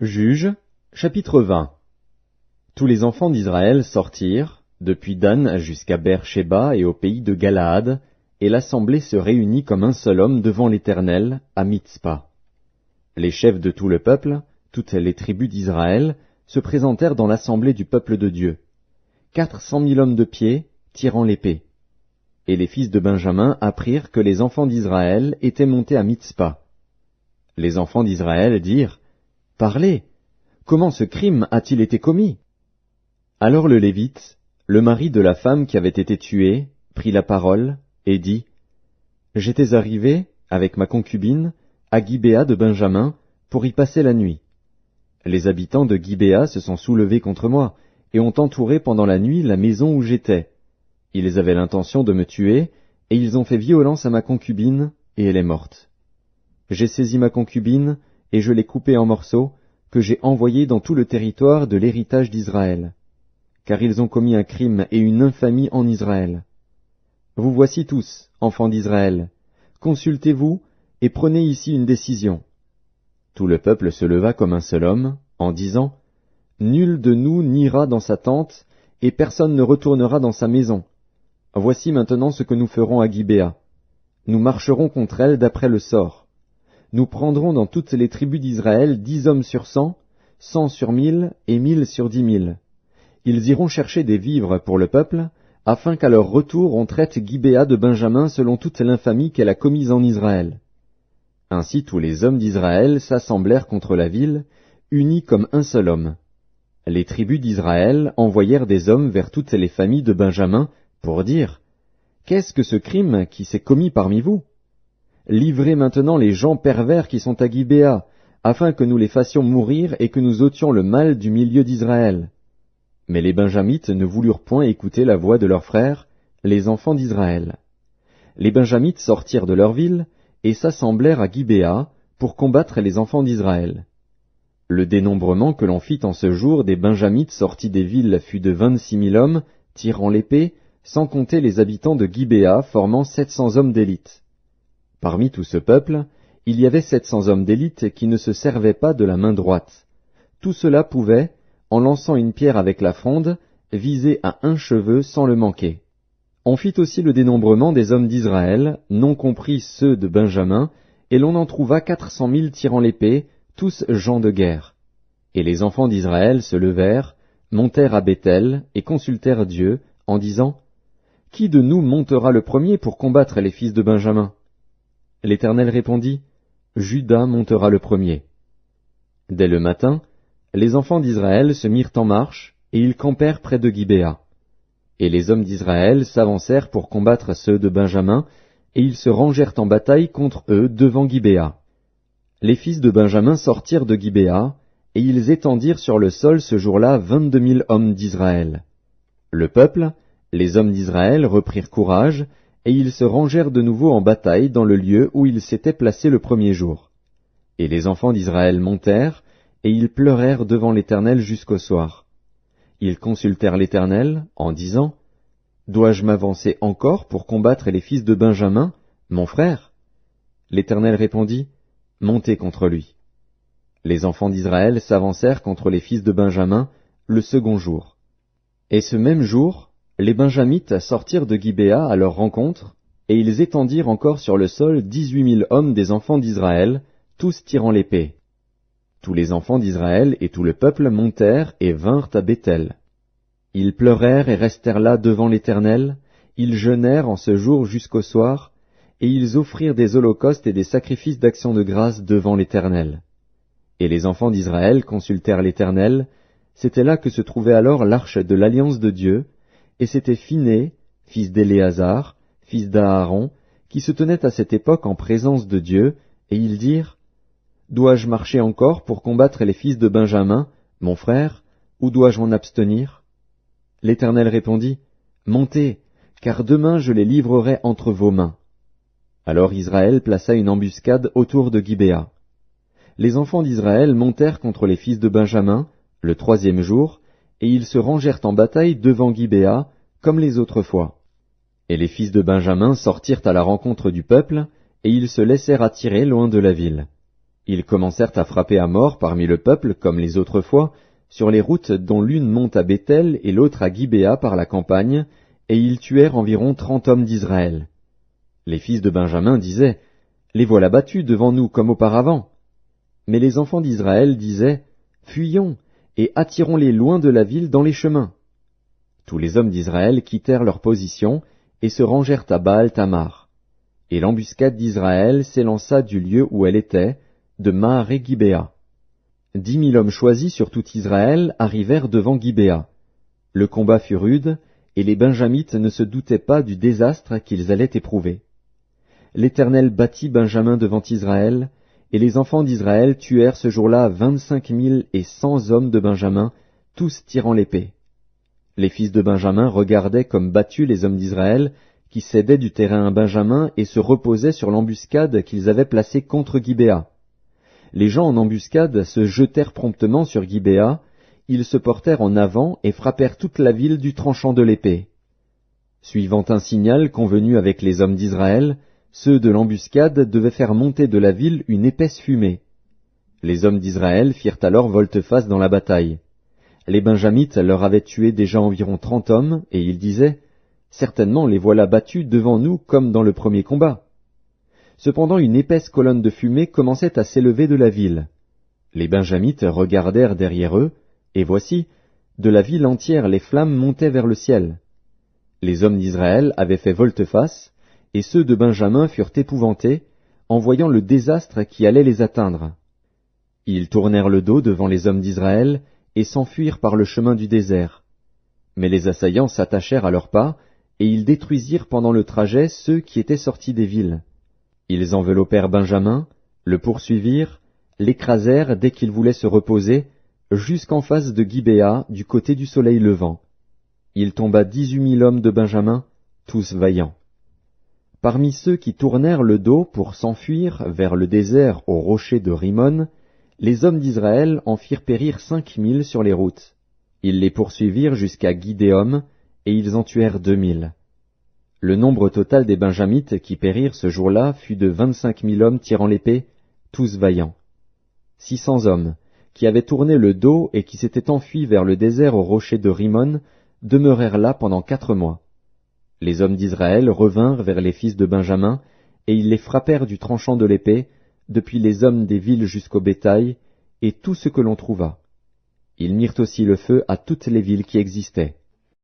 Juges, chapitre 20. Tous les enfants d'Israël sortirent, depuis Dan jusqu'à Beer-Shéba et au pays de Galaad, et l'assemblée se réunit comme un seul homme devant l'Éternel, à Mitzpa. Les chefs de tout le peuple, toutes les tribus d'Israël, se présentèrent dans l'assemblée du peuple de Dieu. 400 000 hommes de pied, tirant l'épée. Et les fils de Benjamin apprirent que les enfants d'Israël étaient montés à Mitzpa. Les enfants d'Israël dirent, « Parlez, comment ce crime a-t-il été commis ?» Alors le Lévite, le mari de la femme qui avait été tuée, prit la parole et dit, « J'étais arrivé, avec ma concubine, à Gibéa de Benjamin, pour y passer la nuit. Les habitants de Gibéa se sont soulevés contre moi, et ont entouré pendant la nuit la maison où j'étais. Ils avaient l'intention de me tuer, et ils ont fait violence à ma concubine, et elle est morte. J'ai saisi ma concubine, et je l'ai coupée en morceaux, que j'ai envoyée dans tout le territoire de l'héritage d'Israël. Car ils ont commis un crime et une infamie en Israël. Vous voici tous, enfants d'Israël, consultez-vous, et prenez ici une décision. » Tout le peuple se leva comme un seul homme, en disant, « Nul de nous n'ira dans sa tente, et personne ne retournera dans sa maison. Voici maintenant ce que nous ferons à Gibéa. Nous marcherons contre elle d'après le sort. Nous prendrons dans toutes les tribus d'Israël 10 hommes sur 100, 100 sur 1000 et 1000 sur 10 000. Ils iront chercher des vivres pour le peuple, afin qu'à leur retour on traite Gibéa de Benjamin selon toute l'infamie qu'elle a commise en Israël. » Ainsi tous les hommes d'Israël s'assemblèrent contre la ville, unis comme un seul homme. Les tribus d'Israël envoyèrent des hommes vers toutes les familles de Benjamin pour dire, « Qu'est-ce que ce crime qui s'est commis parmi vous ? Livrez maintenant les gens pervers qui sont à Gibéa, afin que nous les fassions mourir et que nous ôtions le mal du milieu d'Israël. » Mais les Benjamites ne voulurent point écouter la voix de leurs frères, les enfants d'Israël. Les Benjamites sortirent de leur ville et s'assemblèrent à Gibéa pour combattre les enfants d'Israël. Le dénombrement que l'on fit en ce jour des Benjamites sortis des villes fut de 26 000 hommes, tirant l'épée, sans compter les habitants de Gibéa formant 700 hommes d'élite. Parmi tout ce peuple, il y avait 700 hommes d'élite qui ne se servaient pas de la main droite. Tout cela pouvait, en lançant une pierre avec la fronde, viser à un cheveu sans le manquer. On fit aussi le dénombrement des hommes d'Israël, non compris ceux de Benjamin, et l'on en trouva 400 000 tirant l'épée, tous gens de guerre. Et les enfants d'Israël se levèrent, montèrent à Béthel, et consultèrent Dieu, en disant, « Qui de nous montera le premier pour combattre les fils de Benjamin ?» L'Éternel répondit, « Juda montera le premier. » Dès le matin, les enfants d'Israël se mirent en marche, et ils campèrent près de Gibéa. Et les hommes d'Israël s'avancèrent pour combattre ceux de Benjamin, et ils se rangèrent en bataille contre eux devant Gibéa. Les fils de Benjamin sortirent de Gibéa, et ils étendirent sur le sol ce jour-là 22 000 hommes d'Israël. Le peuple, les hommes d'Israël reprirent courage, et ils se rangèrent de nouveau en bataille dans le lieu où ils s'étaient placés le premier jour. Et les enfants d'Israël montèrent, et ils pleurèrent devant l'Éternel jusqu'au soir. Ils consultèrent l'Éternel, en disant, « Dois-je m'avancer encore pour combattre les fils de Benjamin, mon frère ?» L'Éternel répondit, « Montez contre lui. » Les enfants d'Israël s'avancèrent contre les fils de Benjamin le second jour. Et ce même jour, les Benjamites sortirent de Gibéa à leur rencontre, et ils étendirent encore sur le sol 18 000 hommes des enfants d'Israël, tous tirant l'épée. Tous les enfants d'Israël et tout le peuple montèrent et vinrent à Béthel. Ils pleurèrent et restèrent là devant l'Éternel, ils jeûnèrent en ce jour jusqu'au soir, et ils offrirent des holocaustes et des sacrifices d'action de grâce devant l'Éternel. Et les enfants d'Israël consultèrent l'Éternel, c'était là que se trouvait alors l'arche de l'alliance de Dieu, et c'était Phiné, fils d'Éléazar, fils d'Aaron, qui se tenait à cette époque en présence de Dieu, et ils dirent, « Dois-je marcher encore pour combattre les fils de Benjamin, mon frère, ou dois-je m'en abstenir ?» L'Éternel répondit, « Montez, car demain je les livrerai entre vos mains. » Alors Israël plaça une embuscade autour de Gibéa. Les enfants d'Israël montèrent contre les fils de Benjamin, le troisième jour, et ils se rangèrent en bataille devant Gibéa, comme les autres fois. Et les fils de Benjamin sortirent à la rencontre du peuple, et ils se laissèrent attirer loin de la ville. Ils commencèrent à frapper à mort parmi le peuple, comme les autres fois, sur les routes dont l'une monte à Béthel et l'autre à Gibéa par la campagne, et ils tuèrent environ 30 hommes d'Israël. Les fils de Benjamin disaient, « Les voilà battus devant nous comme auparavant. » Mais les enfants d'Israël disaient, « Fuyons, et attirons-les loin de la ville dans les chemins. » Tous les hommes d'Israël quittèrent leur position et se rangèrent à Baal-Tamar. Et l'embuscade d'Israël s'élança du lieu où elle était, de Maharé-Gibéa. 10 000 hommes choisis sur tout Israël arrivèrent devant Gibéa. Le combat fut rude, et les Benjamites ne se doutaient pas du désastre qu'ils allaient éprouver. L'Éternel battit Benjamin devant Israël, et les enfants d'Israël tuèrent ce jour-là 25 100 hommes de Benjamin, tous tirant l'épée. Les fils de Benjamin regardaient comme battus les hommes d'Israël, qui cédaient du terrain à Benjamin et se reposaient sur l'embuscade qu'ils avaient placée contre Gibéa. Les gens en embuscade se jetèrent promptement sur Gibéa, ils se portèrent en avant et frappèrent toute la ville du tranchant de l'épée. Suivant un signal convenu avec les hommes d'Israël, ceux de l'embuscade devaient faire monter de la ville une épaisse fumée. Les hommes d'Israël firent alors volte-face dans la bataille. Les Benjamites leur avaient tué déjà environ 30 hommes, et ils disaient, « Certainement les voilà battus devant nous comme dans le premier combat. » Cependant une épaisse colonne de fumée commençait à s'élever de la ville. Les Benjamites regardèrent derrière eux, et voici, de la ville entière les flammes montaient vers le ciel. Les hommes d'Israël avaient fait volte-face, et ceux de Benjamin furent épouvantés, en voyant le désastre qui allait les atteindre. Ils tournèrent le dos devant les hommes d'Israël, et s'enfuirent par le chemin du désert. Mais les assaillants s'attachèrent à leurs pas, et ils détruisirent pendant le trajet ceux qui étaient sortis des villes. Ils enveloppèrent Benjamin, le poursuivirent, l'écrasèrent dès qu'il voulait se reposer, jusqu'en face de Gibéa, du côté du soleil levant. Il tomba 18 000 hommes de Benjamin, tous vaillants. Parmi ceux qui tournèrent le dos pour s'enfuir vers le désert au rocher de Rimon, les hommes d'Israël en firent périr 5 000 sur les routes. Ils les poursuivirent jusqu'à Gidéom, et ils en tuèrent 2 000. Le nombre total des Benjamites qui périrent ce jour-là fut de 25 000 hommes tirant l'épée, tous vaillants. 600 hommes, qui avaient tourné le dos et qui s'étaient enfuis vers le désert au rocher de Rimon, demeurèrent là pendant 4 mois. Les hommes d'Israël revinrent vers les fils de Benjamin, et ils les frappèrent du tranchant de l'épée, depuis les hommes des villes jusqu'au bétail, et tout ce que l'on trouva. Ils mirent aussi le feu à toutes les villes qui existaient.